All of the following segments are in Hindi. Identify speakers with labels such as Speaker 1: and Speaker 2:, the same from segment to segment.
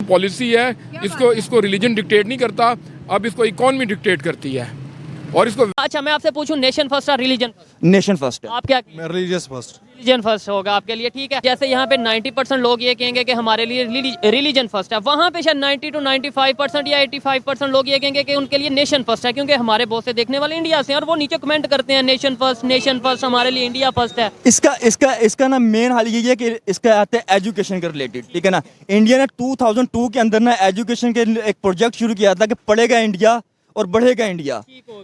Speaker 1: पॉलिसी है, इसको रिलीजन डिक्टेट नहीं करता, अब इसको इकॉनमी डिक्टेट करती है। और इसको
Speaker 2: अच्छा मैं आपसे पूछूं, नेशन फर्स्ट और रिलीजन?
Speaker 3: नेशन फर्स्ट है।
Speaker 2: आप क्या?
Speaker 4: मैं रिलीजियस फर्स्ट।
Speaker 2: रिलीजन फर्स्ट होगा आपके लिए, ठीक है। जैसे यहाँ पे 90% लोग ये कहेंगे कि हमारे लिए रिलीजन फर्स्ट है, वहाँ पे शायद 90 to 95% या 85% लोग ये कहेंगे कि उनके लिए नेशन फर्स्ट है, क्योंकि हमारे बहुत से देखने वाले इंडिया से हैं और वो नीचे कमेंट करते हैं नेशन फर्स्ट हमारे लिए इंडिया फर्स्ट है।
Speaker 3: इसका ना मेन हाल यही है कि इसका आता है एजुकेशन के रिलेटेड, ठीक है ना। इंडिया ने 2002 के अंदर ना एजुकेशन के एक प्रोजेक्ट शुरू किया था कि पढ़ेगा इंडिया और बढ़ेगा इंडिया,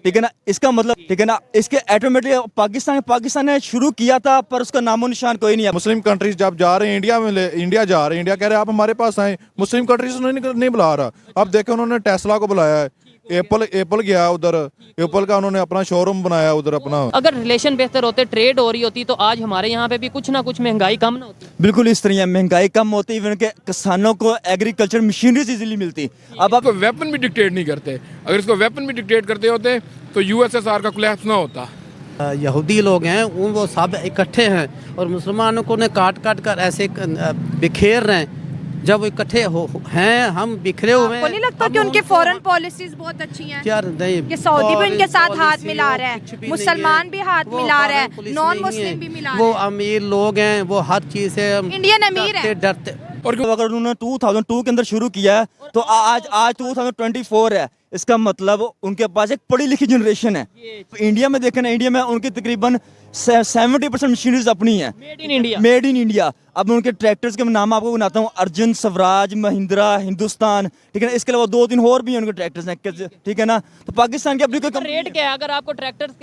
Speaker 3: ठीक है ना। इसका मतलब, ठीक है ना, इसके ऑटोमेटिक पाकिस्तान ने शुरू किया था पर उसका नामो निशान कोई नहीं है।
Speaker 4: मुस्लिम कंट्रीज जब जा रहे हैं इंडिया जा रहे हैं, इंडिया कह रहे हैं आप हमारे पास आए, मुस्लिम कंट्रीज नहीं बुला रहा। अब देखो उन्होंने टेस्ला को बुलाया है, एप्पल गया उधर, एप्पल का उन्होंने अपना शोरूम बनाया उधर अपना।
Speaker 2: अगर रिलेशन बेहतर होते, ट्रेड हो रही होती, तो आज हमारे यहाँ पे भी कुछ ना कुछ महंगाई कम ना होती।
Speaker 3: बिल्कुल इस तरह महंगाई कम होती, इवन के किसानों को एग्रीकल्चर मशीनरीज इजीली मिलती। अब
Speaker 1: आपको वेपन भी डिक्टेट नहीं करते, अगर इसको वेपन भी डिक्टेट करते होते तो यूएसएसआर का कोलैप्स ना होता।
Speaker 5: यहूदी लोग हैं वो सब इकट्ठे हैं और मुसलमानों को ने काट कर ऐसे बिखेर रहे हैं। जब वो इकट्ठे हैं, हम बिखरे हुए हैं।
Speaker 6: आपको नहीं लगता कि उनके फॉरेन पॉलिसीज बहुत अच्छी हैं?
Speaker 5: यार नहीं,
Speaker 6: कि सऊदी भी उनके साथ हाथ मिला रहा है, मुसलमान भी हाथ मिला रहा है, नॉन मुस्लिम भी मिला रहा है।
Speaker 5: वो अमीर लोग हैं, वो हर चीज से
Speaker 6: इंडियन अमीर है।
Speaker 5: डरते।
Speaker 3: और अगर उन्होंने 2002 के अंदर शुरू किया है तो आज 2024 है, इसका मतलब उनके पास एक पढ़ी लिखी जनरेशन है। इंडिया में देखें ना, इंडिया में उनकी तकरीबन 70% मशीनरीज अपनी है, मेड इन इंडिया। अब उनके ट्रैक्टर्स के नाम आपको बनाता हूँ, अर्जुन, स्वराज, महिंद्रा, हिंदुस्तान, ठीक है ना। इसके अलावा 2-3 और भी हैं उनके ट्रैक्टर्स हैं, ठीक है ना। तो पाकिस्तान की अपनी कोई
Speaker 2: रेट क्या है? अगर आपको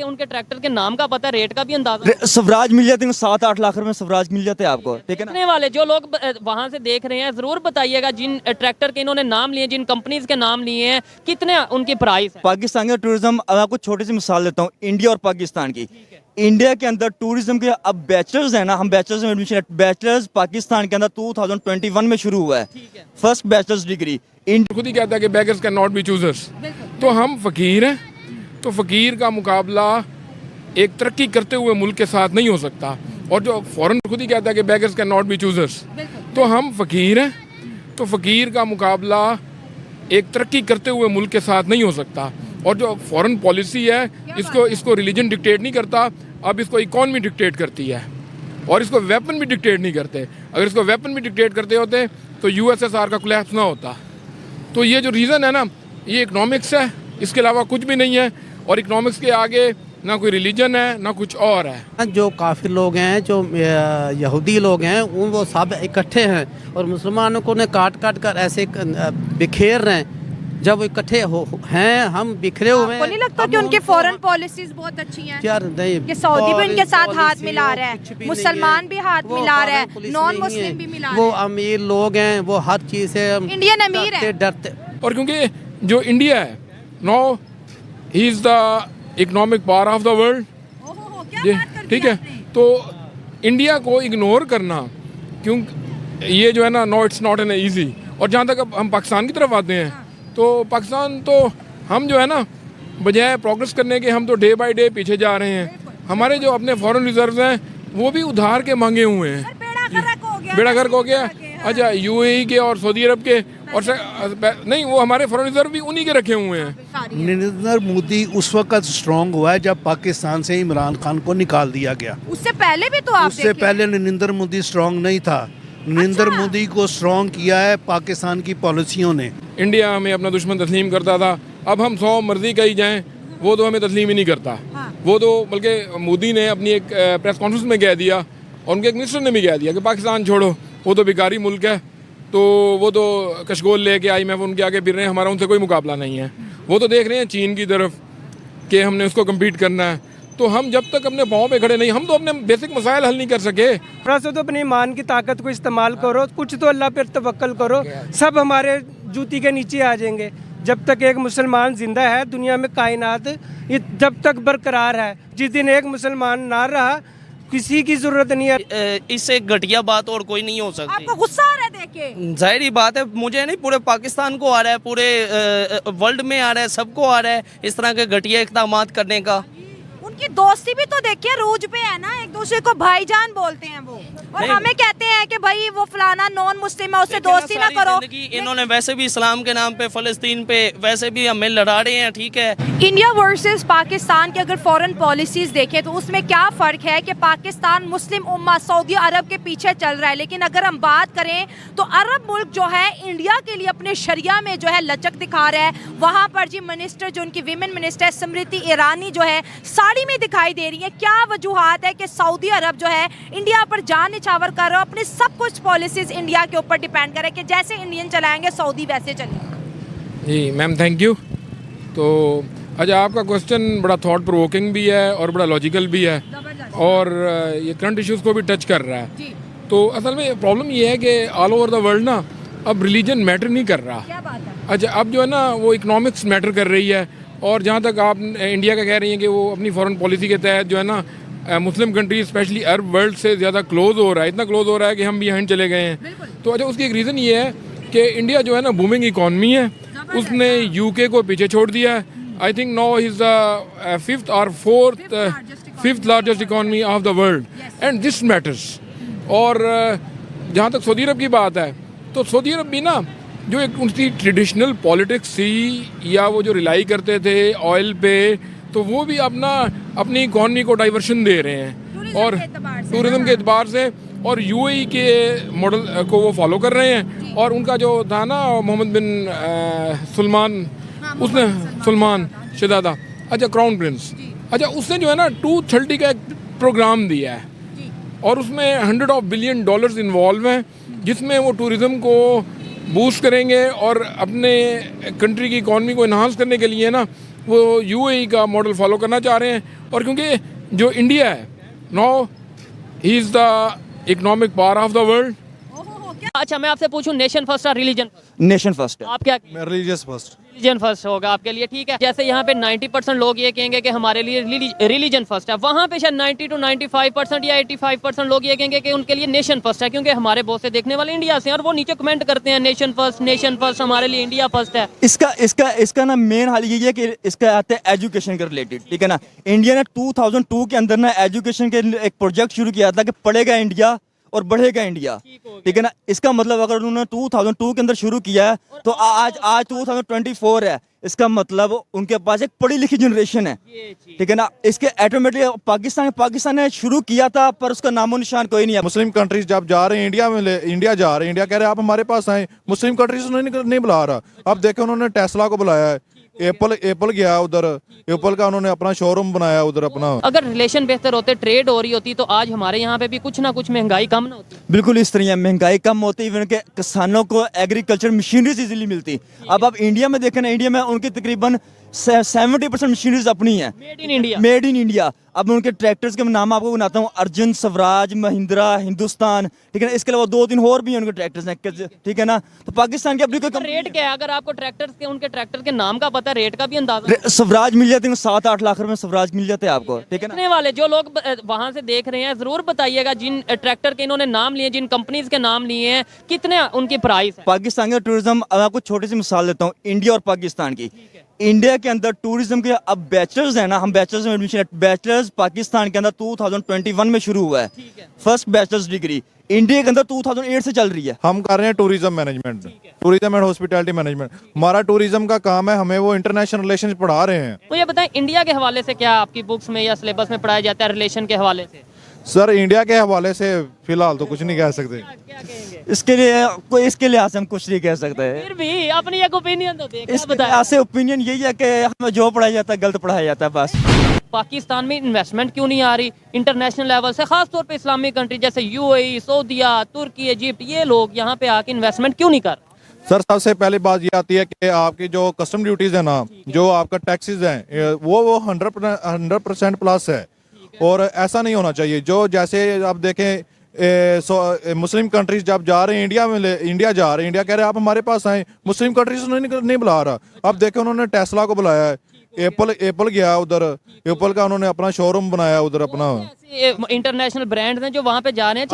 Speaker 2: उनके ट्रैक्टर के नाम का पता है, रेट का भी अंदाजा?
Speaker 3: स्वराज मिल जाते हैं 7-8 लाख रुपए स्वराज मिल जाते हैं आपको, ठीक है ना।
Speaker 2: वाले जो लोग वहाँ से देख रहे हैं, जरूर बताइएगा जिन ट्रैक्टर के इन्होंने नाम लिए, जिन कंपनीज के नाम लिए हैं, कितने उनकी प्राइस है?
Speaker 3: पाकिस्तान का टूरिज्म, आपको छोटी सी मिसाल देता हूँ इंडिया और पाकिस्तान की। इंडिया के अंदर टूरिज्म के अब बैचलर्स है ना, हम बैचलर्स में एडमिशन, बैचलर्स पाकिस्तान के अंदर 2021 में शुरू हुआ है, फर्स्ट बैचलर्स डिग्री।
Speaker 1: खुद ही कहता है कि beggars can not be choosers. तो हम फकीर हैं, तो फकीर का मुकाबला एक तरक्की करते हुए मुल्क के साथ नहीं हो सकता। और जो फॉरेन खुद ही कहता है कि beggars can not be choosers, तो हम फकीर हैं, तो फकीर का मुकाबला एक तरक्की करते हुए मुल्क के साथ नहीं हो सकता। और जो फॉरेन पॉलिसी है, इसको रिलीजन डिक्टेट नहीं करता, अब इसको इकॉनमी डिक्टेट करती है। और इसको वेपन भी डिक्टेट नहीं करते, अगर इसको वेपन भी डिक्टेट करते होते तो यूएसएसआर का कोलैप्स ना होता। तो ये जो रीज़न है ना, ये इकनॉमिक्स है, इसके अलावा कुछ भी नहीं है। और इकनॉमिक्स के आगे ना कोई रिलीजन है ना कुछ और है।
Speaker 5: जो काफिर लोग हैं, जो यहूदी लोग हैं, वो सब इकट्ठे हैं और मुसलमानों को ने काट कर ऐसे बिखेर रहे हैं। जब वो इकट्ठे हैं, हम बिखरे हुए हैं।
Speaker 6: आपको नहीं लगता कि उनके फॉरेन पॉलिसीज बहुत अच्छी हैं?
Speaker 5: यार नहीं,
Speaker 6: कि सऊदी भी उनके साथ हाथ मिला रहा है, मुसलमान भी हाथ मिला रहा है, नॉन मुस्लिम भी मिला रहा है।
Speaker 5: वो अमीर लोग हैं, वो हर चीज से
Speaker 6: इंडियन अमीर है।
Speaker 5: डरते।
Speaker 1: और क्योंकि जो इंडिया है, no he is the economic power of the world, ठीक है। तो इंडिया को इग्नोर करना, क्यों ये जो है ना, no it's not an easy. और जहाँ तक अब हम पाकिस्तान की तरफ आते हैं, तो पाकिस्तान तो हम जो है ना, बजाय प्रोग्रेस करने के हम तो डे बाय डे पीछे जा रहे हैं। हमारे जो अपने फॉरेन रिजर्व्स हैं वो भी उधार के मांगे हुए हैं, बेड़ा गर्क हो गया। अच्छा, यूएई के और सऊदी अरब के, और नहीं, वो हमारे फॉरेन रिजर्व भी उन्हीं के रखे हुए हैं।
Speaker 7: नरेंद्र मोदी उस वक्त स्ट्रांग हुआ है जब पाकिस्तान से इमरान खान को निकाल दिया गया।
Speaker 6: उससे पहले भी तो
Speaker 7: उससे पहले नरेंद्र मोदी स्ट्रांग नहीं था। नरेंद्र मोदी को स्ट्रांग किया है पाकिस्तान की पॉलिसियों ने।
Speaker 1: इंडिया हमें अपना दुश्मन तस्लीम करता था, अब हम 100 मर्जी कही जाएं, वो तो हमें तस्लीम ही नहीं करता। वो तो बल्कि मोदी ने अपनी एक प्रेस कॉन्फ्रेंस में कह दिया, और उनके एक मिनिस्टर ने भी कह दिया कि पाकिस्तान छोड़ो, वो तो भिखारी मुल्क है, तो वो तो कशगोल लेके IMF उनके आगे फिर रहे हैं, हमारा उनसे कोई मुकाबला नहीं है। वो तो देख रहे हैं चीन की तरफ कि हमने उसको कम्पीट करना है। तो हम जब तक अपने पाँव पे खड़े नहीं, हम तो अपने बेसिक मसाइल हल नहीं कर सके।
Speaker 8: थोड़ा सा तो अपनी ईमान की ताकत को इस्तेमाल करो, कुछ तो अल्लाह पर तवक्कल करो, सब हमारे जूती के नीचे आ जाएंगे। जब तक एक मुसलमान जिंदा है दुनिया में, कायनात ये जब तक बरकरार है, जिस दिन एक मुसलमान ना रहा, किसी की जरूरत नहीं है।
Speaker 9: इससे घटिया बात और कोई नहीं हो सकती।
Speaker 6: आपको गुस्सा आ रहा है देख के?
Speaker 9: जाहिर ही बात है, मुझे नहीं, पूरे पाकिस्तान को आ रहा है, पूरे वर्ल्ड में आ रहा है, सबको आ रहा है इस तरह के घटिया इक़दाम करने का।
Speaker 6: उनकी दोस्ती भी तो देखिए रूज पे है ना, एक दूसरे को भाईजान बोलते हैं वो, और हमें कहते हैं कि भाई वो फलाना नॉन मुस्लिम है उससे दोस्ती ना करो।
Speaker 9: इन्होंने वैसे भी इस्लाम के नाम पे फलस्तीन पे वैसे भी हमें लड़ा रहे हैं, ठीक है।
Speaker 6: इंडिया वर्सेस पाकिस्तान की अगर फॉरेन पॉलिसीज देखें तो उसमें क्या फ़र्क है कि पाकिस्तान मुस्लिम उम्मा सऊदी अरब के पीछे चल रहा है, लेकिन अगर हम बात करें तो अरब मुल्क जो है इंडिया के लिए अपने शरिया में जो है लचक दिखा रहा है। वहाँ पर जी मिनिस्टर जो उनकी विमेन मिनिस्टर स्मृति ईरानी जो है साड़ी में दिखाई दे रही है। क्या वजूहात है कि सऊदी अरब जो है इंडिया पर जान निछावर कर रहा है, अपने सब कुछ पॉलिसीज इंडिया के ऊपर डिपेंड करे कि जैसे इंडियन चलाएंगे सऊदी वैसे चलेंगे।
Speaker 1: जी मैम थैंक यू। तो अच्छा आपका क्वेश्चन बड़ा थॉट प्रोवोकिंग भी है और बड़ा लॉजिकल भी है और ये करंट इश्यूज़ को भी टच कर रहा है। तो असल में प्रॉब्लम ये है कि ऑल ओवर द वर्ल्ड ना अब रिलीजन मैटर नहीं कर रहा।
Speaker 6: क्या बात है?
Speaker 1: अच्छा अब जो है ना वो इकोनॉमिक्स मैटर कर रही है, और जहाँ तक आप इंडिया का कह रही हैं कि वो अपनी फॉरेन पॉलिसी के तहत जो है ना Muslim country specially Arab world से ज़्यादा क्लोज हो रहा है, इतना क्लोज हो रहा है कि हम भी यहाँ चले गए हैं। तो अच्छा उसकी एक रीज़न ये है कि इंडिया जो है ना बूमिंग इकॉनमी है, उसने यूके को पीछे छोड़ दिया है। I think now is the fifth और fifth largest economy of the world and this matters. और जहाँ तक सऊदी अरब की बात है तो सऊदी अरब भी ना जो एक उनकी ट्रेडिशनल पॉलिटिक्स थी या वो जो रिलाई करते थे ऑयल पे, तो वो भी अपनी इकॉनमी को डाइवर्शन दे रहे हैं और टूरिज्म के एतबार से, और यूएई के मॉडल को वो फॉलो कर रहे हैं। और उनका जो था ना मोहम्मद बिन सलमान, उसने सलमान शहजादा, अच्छा क्राउन प्रिंस, अच्छा उसने जो है ना 230 का एक प्रोग्राम दिया है और उसमें $100 बिलियन इन्वॉल्व हैं, जिसमें वो टूरिज़्म को बूस्ट करेंगे और अपने कंट्री की इकॉनमी को इन्हांस करने के लिए ना वो यूएई का मॉडल फॉलो करना चाह रहे हैं। और क्योंकि जो इंडिया है now he is the economic power of the world.
Speaker 2: अच्छा मैं आपसे पूछूं, नेशन फर्स्ट और रिलीजन?
Speaker 3: नेशन फर्स्ट है।
Speaker 2: आप क्या?
Speaker 4: Religious first.
Speaker 2: रिलीजन फर्स्ट होगा आपके लिए, ठीक है। जैसे यहाँ पे 90% लोग ये कहेंगे कि हमारे लिए रिलीजन फर्स्ट है, वहाँ पे शायद 90 to 95% या 85% लोग ये कहेंगे कि उनके लिए नेशन फर्स्ट है, क्योंकि हमारे बहुत से देखने वाले इंडिया से हैं और वो नीचे कमेंट करते हैं नेशन फर्स्ट हमारे लिए इंडिया फर्स्ट है।
Speaker 3: इसका ना मेन हाल यही है कि इसका आता है एजुकेशन के रिलेटेड, ठीक है ना। इंडिया ने 2002 के अंदर ना एजुकेशन के एक प्रोजेक्ट शुरू किया था कि पढ़ेगा इंडिया और बढ़ेगा इंडिया, ठीक है ना। इसका मतलब अगर उन्होंने 2002 के अंदर शुरू किया है तो आज 2024 है, इसका मतलब उनके पास एक पढ़ी लिखी जनरेशन है, ठीक है ना। इसके ऑटोमेटिक पाकिस्तान ने शुरू किया था पर उसका नामो निशान कोई नहीं है।
Speaker 4: मुस्लिम कंट्रीज जब जा रहे हैं इंडिया जा रहे हैं, इंडिया कह रहे हैं आप हमारे पास आए, मुस्लिम कंट्रीज नहीं बुला रहा। अब देखे उन्होंने टेस्ला को बुलाया है, एप्पल गया उधर, एप्पल का उन्होंने अपना शोरूम बनाया उधर अपना।
Speaker 2: अगर रिलेशन बेहतर होते, ट्रेड हो रही होती, तो आज हमारे यहाँ पे भी कुछ ना कुछ महंगाई कम ना होती।
Speaker 3: बिल्कुल इस तरह महंगाई कम होती, इवन के किसानों को एग्रीकल्चर मशीनरीज इजीली मिलती। अब आप इंडिया में देखें ना, इंडिया में उनकी तकरीबन 70% मशीनरीज अपनी है, मेड इन इंडिया। अब उनके ट्रैक्टर्स के नाम आपको बनाता हूँ, अर्जुन, स्वराज, महिंद्रा, हिंदुस्तान, ठीक है ना। इसके अलावा 2-3 और भी हैं उनके ट्रैक्टर्स हैं, ठीक है ना। तो पाकिस्तान की अपनी कोई
Speaker 2: रेट क्या है? अगर आपको उनके ट्रैक्टर के नाम का पता है, रेट का भी अंदाजा?
Speaker 3: स्वराज मिल जाते हैं 7-8 लाख रुपए में स्वराज मिल जाते हैं आपको, ठीक है ना।
Speaker 2: वाले जो लोग वहाँ से देख रहे हैं जरूर बताइएगा, जिन ट्रैक्टर के इन्होंने नाम लिए, जिन कंपनीज के नाम लिए हैं, कितने उनकी प्राइस है?
Speaker 3: पाकिस्तान का टूरिज्म, आपको छोटी सी मिसाल देता हूँ इंडिया और पाकिस्तान की। इंडिया के अंदर टूरिज्म के अब बैचलर्स है ना, हम बैचलर्स में एडमिशन, बैचलर्स पाकिस्तान के अंदर 2021 में शुरू हुआ है, फर्स्ट बैचलर्स डिग्री। इंडिया के अंदर 2008 से चल रही है।
Speaker 4: हम कर रहे हैं tourism management, tourism and hospitality management, हमारा टूरिज्म का काम है, हमें वो इंटरनेशनल रिलेशंस पढ़ा रहे हैं।
Speaker 2: मुझे बताएं, इंडिया के हवाले से क्या आपकी बुक्स में या सिलेबस में पढ़ाया जाता है रिलेशन के हवाले से?
Speaker 4: सर इंडिया के हवाले से फिलहाल तो कुछ नहीं कह सकते।
Speaker 3: इसके लिए हम कुछ नहीं कह सकते।
Speaker 2: फिर भी अपनी एक ओपिनियन तो दें।
Speaker 3: ऐसे ओपिनियन यही है कि हमें जो पढ़ाया जाता है गलत पढ़ाया जाता है बस।
Speaker 2: पाकिस्तान में इन्वेस्टमेंट क्यों नहीं आ रही इंटरनेशनल लेवल से, खासतौर पे इस्लामिक कंट्री जैसे यूएई, सऊदीया, तुर्की, इजिप्ट, ये लोग यहाँ पे आके इन्वेस्टमेंट क्यों नहीं कर रहे?
Speaker 4: सर सबसे पहले बात ये आती है कि आपकी जो कस्टम ड्यूटीज है ना, जो आपका टैक्सेस हैं, वो 100% प्लस है और ऐसा नहीं होना चाहिए। जो जैसे आप देखें मुस्लिम कंट्रीज जब जा रहे हैं इंडिया जा रहे हैं, इंडिया कह रहे हैं आप हमारे पास आए, मुस्लिम कंट्रीज नहीं बुला रहा। अब देखे उन्होंने टेस्ला को बुलाया है, एप्पल गया उधर, एप्पल का उन्होंने अपना शोरूम बनाया उधर अपना।
Speaker 2: इंटरनेशनल ब्रांड हैं जो वहाँ पे जा रहे हैं,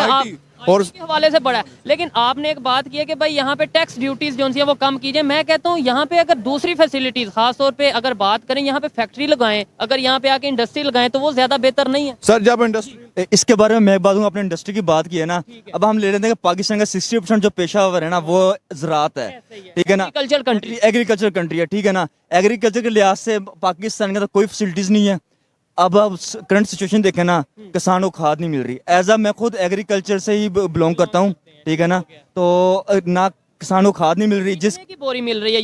Speaker 4: और
Speaker 2: के हवाले से बढ़ा है। लेकिन आपने एक बात की है कि भाई यहाँ पे टैक्स ड्यूटीज जो सी है वो कम कीजिए। मैं कहता हूँ यहाँ पे अगर दूसरी फैसिलिटीज खास तौर पे अगर बात करें, यहाँ पे फैक्ट्री लगाएं, अगर यहाँ पे आके इंडस्ट्री लगाएं तो वो ज्यादा बेहतर नहीं है।
Speaker 4: सर जब इंडस्ट्री
Speaker 3: इसके बारे में मैं बात दूं, आपने इंडस्ट्री की बात की है ना, अब हम ले लेते हैं कि पाकिस्तान का 60% जो पेशावर है ना वो ज़राअत है, ठीक है ना,
Speaker 2: एग्रीकल्चर कंट्री,
Speaker 3: एग्रीकल्चर कंट्री है, ठीक है ना। एग्रीकल्चर के लिहाज से पाकिस्तान के अंदर कोई फैसिलिटीज नहीं है। अब करंट सिचुएशन देखें ना, किसान को खाद नहीं मिल रही। एज मैं खुद एग्रीकल्चर से ही बिलोंग करता हूँ, ठीक है ना, तो ना किसान को खाद नहीं मिल रही। जिस
Speaker 2: की बोरी मिल रही है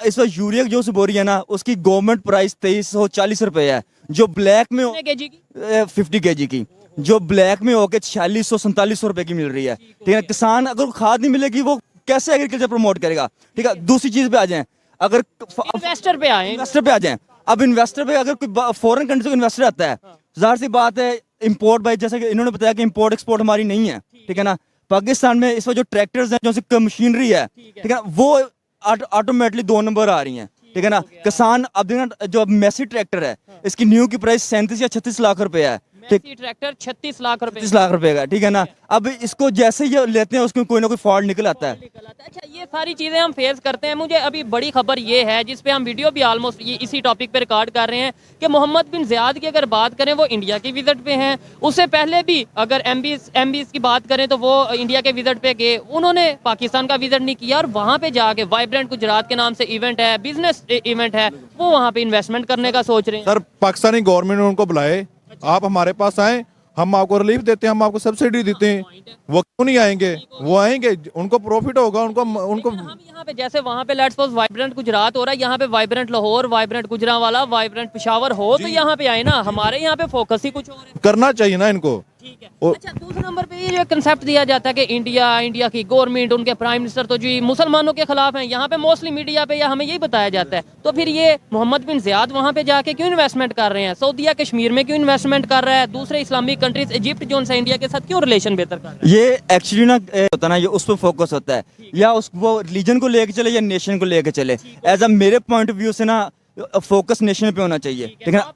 Speaker 3: इस वक्त यूरिया की जो सी बोरी है ना उसकी गवर्नमेंट प्राइस 2340 रुपए है, जो ब्लैक में 50 kg की, जो ब्लैक में होके 4647 रुपए की मिल रही है, ठीक है। किसान अगर खाद नहीं मिलेगी वो कैसे एग्रीकल्चर प्रमोट करेगा, ठीक है। दूसरी चीज पे आ जाए, अगर
Speaker 2: इन्वेस्टर पे आए,
Speaker 3: इन्वेस्टर पे आ जाए। अब इन्वेस्टर पे अगर कोई फॉरेन कंट्री से इन्वेस्टर आता है, जाहिर सी बात है इंपोर्ट भाई, जैसे कि इन्होंने बताया कि इंपोर्ट एक्सपोर्ट हमारी नहीं है, ठीक है ना। पाकिस्तान में इस वक्त जो ट्रैक्टर्स हैं, जो मशीनरी है, ठीक है, वो ऑटोमेटिकली 2 नंबर आ रही हैं, ठीक है ना। किसान अब देखना, जो मेसी ट्रैक्टर है इसकी न्यू की प्राइस 37 या 36 लाख रुपए है,
Speaker 2: मेसी ट्रैक्टर 36 लाख रुपए,
Speaker 3: 30 लाख रुपए का, ठीक है ना। अब इसको जैसे ही लेते हैं उसमें कोई ना कोई फॉल्ट निकल आता है।
Speaker 2: अच्छा, ये सारी चीजें हम फेस करते हैं। मुझे अभी बड़ी खबर ये है जिस पे हम वीडियो भी ऑलमोस्ट इसी टॉपिक पे रिकॉर्ड कर रहे हैं कि मोहम्मद बिन ज़ियाद की अगर बात करें वो इंडिया की विजिट पे हैं। उससे पहले भी अगर एमबीज की बात करें तो वो इंडिया के विजिट पे गए, उन्होंने पाकिस्तान का विजिट नहीं किया और वहाँ पे जाके वाइब्रेंट गुजरात के नाम से इवेंट है, बिजनेस इवेंट है, वो वहाँ पे इन्वेस्टमेंट करने का सोच रहे हैं।
Speaker 4: सर पाकिस्तानी गवर्नमेंट ने उनको बुलाए, आप हमारे पास आए, हम आपको रिलीफ देते हैं, हम आपको सब्सिडी देते हैं, वो क्यों नहीं आएंगे? वो आएंगे, उनको प्रॉफिट होगा, उनको
Speaker 2: हम यहाँ पे जैसे वहाँ पे लेट्स सपोज वाइब्रेंट गुजरात हो रहा है, यहाँ पे vibrant Lahore, vibrant Gujranwala, vibrant Peshawar हो, तो यहाँ पे आए ना। हमारे यहाँ पे फोकस ही कुछ और है,
Speaker 4: करना चाहिए ना इनको।
Speaker 2: ठीक है। अच्छा, दूसरे नंबर पे ये जो कंसेप्ट दिया जाता है कि इंडिया की गवर्नमेंट, उनके प्राइम मिनिस्टर तो जी मुसलमानों के खिलाफ हैं, यहाँ पे मोस्टली मीडिया पे या हमें यही बताया जाता है। तो फिर ये मोहम्मद बिन ज़ियाद वहाँ पे जाके क्यों इन्वेस्टमेंट कर रहे हैं? सऊदीया कश्मीर में क्यों इन्वेस्टमेंट कर रहा है? दूसरे इस्लामिक कंट्रीज इजिप्ट जो है इंडिया के साथ क्यों रिलेशन बेहतर कर रहा है?
Speaker 3: ये एक्चुअली ना होता ना, ये उस पर फोकस होता है, या उस वो रिलीजन को लेके चले या नेशन को लेके चले। एज अ मेरे पॉइंट ऑफ व्यू से ना फोकस नेशन पे होना चाहिए, ठीक है ना।